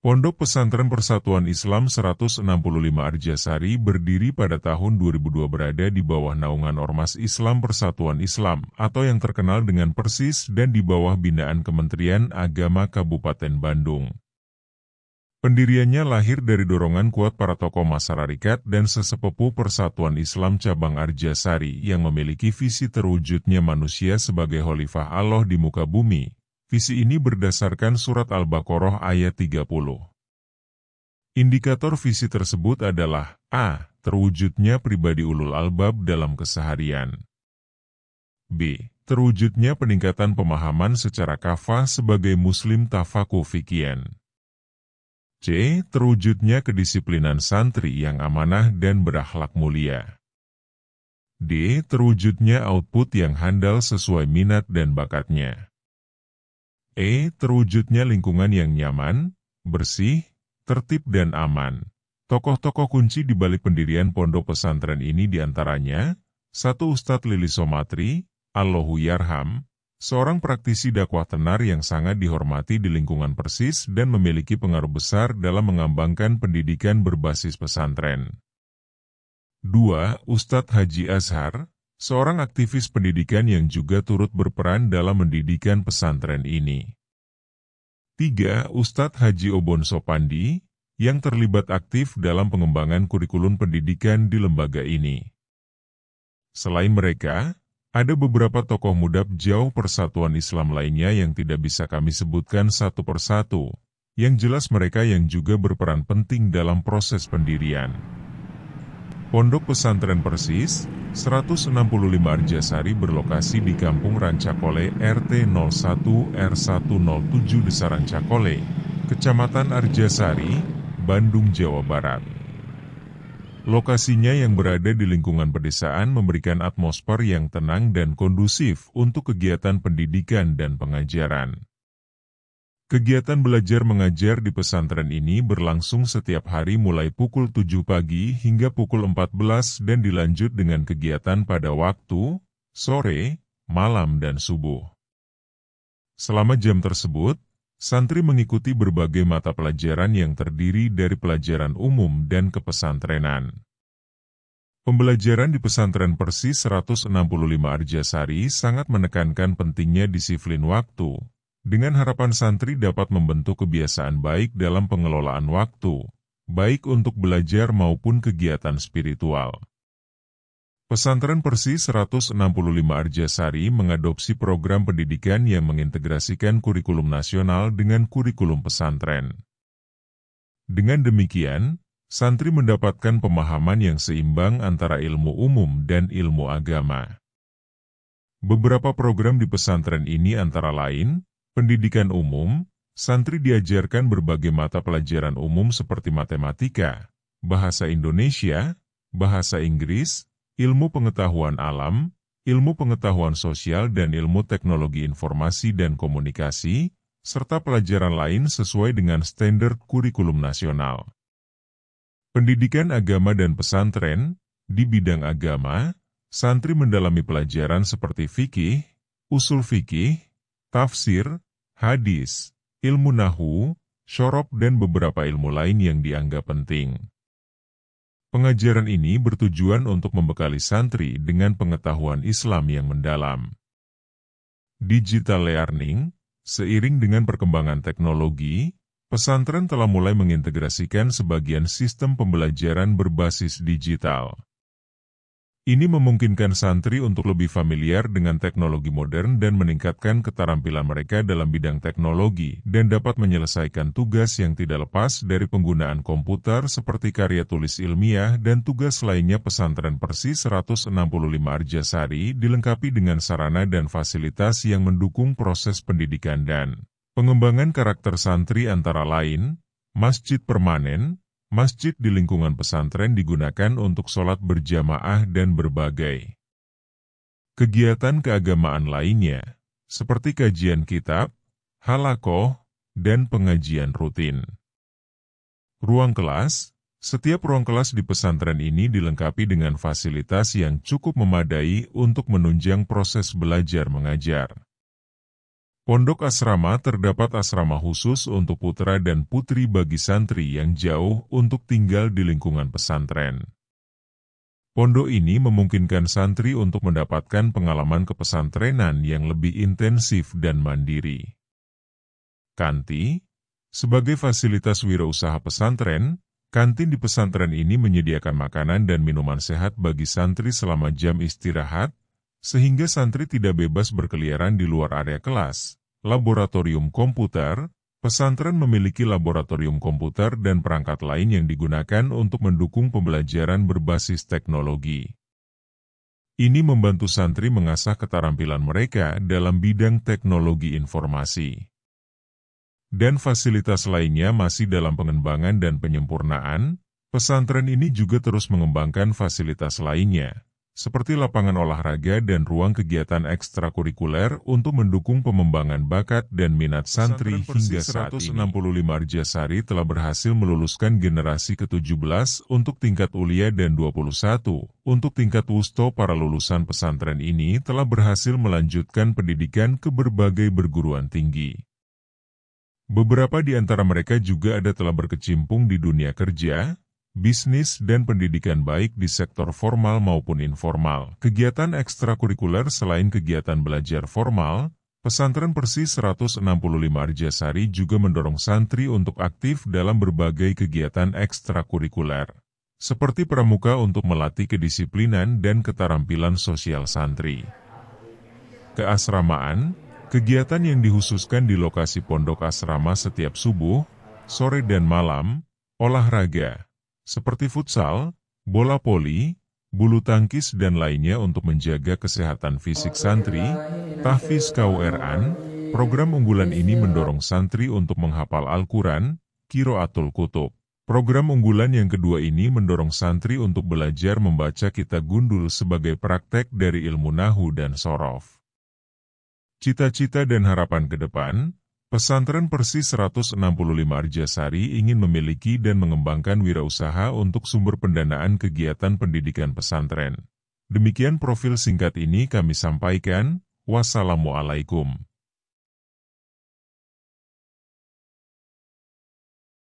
Pondok Pesantren Persatuan Islam 165 Arjasari berdiri pada tahun 2002 berada di bawah naungan Ormas Islam Persatuan Islam atau yang terkenal dengan Persis dan di bawah binaan Kementerian Agama Kabupaten Bandung. Pendiriannya lahir dari dorongan kuat para tokoh masyarakat dan sesepuh Persatuan Islam Cabang Arjasari yang memiliki visi terwujudnya manusia sebagai khalifah Allah di muka bumi. Visi ini berdasarkan surat Al-Baqarah ayat 30. Indikator visi tersebut adalah A. Terwujudnya pribadi ulul albab dalam keseharian. B. Terwujudnya peningkatan pemahaman secara kafah sebagai muslim tafakuh fikian. C. Terwujudnya kedisiplinan santri yang amanah dan berakhlak mulia. D. Terwujudnya output yang handal sesuai minat dan bakatnya. E. Terwujudnya lingkungan yang nyaman, bersih, tertib dan aman. Tokoh-tokoh kunci di balik pendirian pondok pesantren ini diantaranya, 1. Ustadz Lili Somatri, Allahu Yarham, seorang praktisi dakwah tenar yang sangat dihormati di lingkungan Persis dan memiliki pengaruh besar dalam mengembangkan pendidikan berbasis pesantren. 2. Ustadz Haji Azhar, seorang aktivis pendidikan yang juga turut berperan dalam mendidikan pesantren ini. 3. Ustadz Haji Obon Sopandi, yang terlibat aktif dalam pengembangan kurikulum pendidikan di lembaga ini. Selain mereka, ada beberapa tokoh muda jauh Persatuan Islam lainnya yang tidak bisa kami sebutkan satu persatu, yang jelas mereka yang juga berperan penting dalam proses pendirian. Pondok Pesantren Persis 165 Arjasari berlokasi di Kampung Rancakole RT 01 R107 Desa Rancakole, Kecamatan Arjasari, Bandung, Jawa Barat. Lokasinya yang berada di lingkungan pedesaan memberikan atmosfer yang tenang dan kondusif untuk kegiatan pendidikan dan pengajaran. Kegiatan belajar mengajar di pesantren ini berlangsung setiap hari mulai pukul 7 pagi hingga pukul 14 dan dilanjut dengan kegiatan pada waktu, sore, malam dan subuh. Selama jam tersebut, santri mengikuti berbagai mata pelajaran yang terdiri dari pelajaran umum dan kepesantrenan. Pembelajaran di pesantren Persis 165 Arjasari sangat menekankan pentingnya disiplin waktu, dengan harapan santri dapat membentuk kebiasaan baik dalam pengelolaan waktu, baik untuk belajar maupun kegiatan spiritual. Pesantren Persis 165 Arjasari mengadopsi program pendidikan yang mengintegrasikan kurikulum nasional dengan kurikulum pesantren. Dengan demikian, santri mendapatkan pemahaman yang seimbang antara ilmu umum dan ilmu agama. Beberapa program di pesantren ini antara lain, pendidikan umum, santri diajarkan berbagai mata pelajaran umum seperti matematika, bahasa Indonesia, bahasa Inggris, ilmu pengetahuan alam, ilmu pengetahuan sosial dan ilmu teknologi informasi dan komunikasi, serta pelajaran lain sesuai dengan standar kurikulum nasional. Pendidikan agama dan pesantren, di bidang agama, santri mendalami pelajaran seperti fikih, usul fikih, tafsir, hadis, ilmu nahwu, syarab dan beberapa ilmu lain yang dianggap penting. Pengajaran ini bertujuan untuk membekali santri dengan pengetahuan Islam yang mendalam. Digital learning, seiring dengan perkembangan teknologi, pesantren telah mulai mengintegrasikan sebagian sistem pembelajaran berbasis digital. Ini memungkinkan santri untuk lebih familiar dengan teknologi modern dan meningkatkan keterampilan mereka dalam bidang teknologi dan dapat menyelesaikan tugas yang tidak lepas dari penggunaan komputer seperti karya tulis ilmiah dan tugas lainnya. Pesantren Persis 165 Arjasari dilengkapi dengan sarana dan fasilitas yang mendukung proses pendidikan dan pengembangan karakter santri antara lain, masjid permanen. Masjid di lingkungan pesantren digunakan untuk sholat berjamaah dan berbagai kegiatan keagamaan lainnya, seperti kajian kitab, halaqoh, dan pengajian rutin. Ruang kelas, setiap ruang kelas di pesantren ini dilengkapi dengan fasilitas yang cukup memadai untuk menunjang proses belajar mengajar. Pondok asrama terdapat asrama khusus untuk putra dan putri bagi santri yang jauh untuk tinggal di lingkungan pesantren. Pondok ini memungkinkan santri untuk mendapatkan pengalaman kepesantrenan yang lebih intensif dan mandiri. Kanti, sebagai fasilitas wirausaha pesantren, kantin di pesantren ini menyediakan makanan dan minuman sehat bagi santri selama jam istirahat, sehingga santri tidak bebas berkeliaran di luar area kelas. Laboratorium komputer, pesantren memiliki laboratorium komputer dan perangkat lain yang digunakan untuk mendukung pembelajaran berbasis teknologi. Ini membantu santri mengasah keterampilan mereka dalam bidang teknologi informasi. Dan fasilitas lainnya masih dalam pengembangan dan penyempurnaan, pesantren ini juga terus mengembangkan fasilitas lainnya, seperti lapangan olahraga dan ruang kegiatan ekstrakurikuler untuk mendukung pengembangan bakat dan minat santri hingga saat ini. 165 Arjasari telah berhasil meluluskan generasi ke-17 untuk tingkat ulia dan 21 untuk tingkat wusto. Para lulusan pesantren ini telah berhasil melanjutkan pendidikan ke berbagai perguruan tinggi. Beberapa di antara mereka juga telah berkecimpung di dunia kerja, bisnis dan pendidikan baik di sektor formal maupun informal. Kegiatan ekstrakurikuler selain kegiatan belajar formal, pesantren Persis 165 Arjasari juga mendorong santri untuk aktif dalam berbagai kegiatan ekstrakurikuler, seperti pramuka untuk melatih kedisiplinan dan keterampilan sosial santri. Keasramaan, kegiatan yang dikhususkan di lokasi pondok asrama setiap subuh, sore dan malam, olahraga, seperti futsal, bola voli, bulu tangkis dan lainnya untuk menjaga kesehatan fisik santri. Tahfiz Quran, program unggulan ini mendorong santri untuk menghafal Al-Quran, Qiraatul Kutub. Program unggulan yang kedua ini mendorong santri untuk belajar membaca kitab gundul sebagai praktek dari ilmu nahu dan sorof. Cita-cita dan harapan ke depan, pesantren Persis 165 Arjasari ingin memiliki dan mengembangkan wirausaha untuk sumber pendanaan kegiatan pendidikan pesantren. Demikian profil singkat ini kami sampaikan. Wassalamualaikum.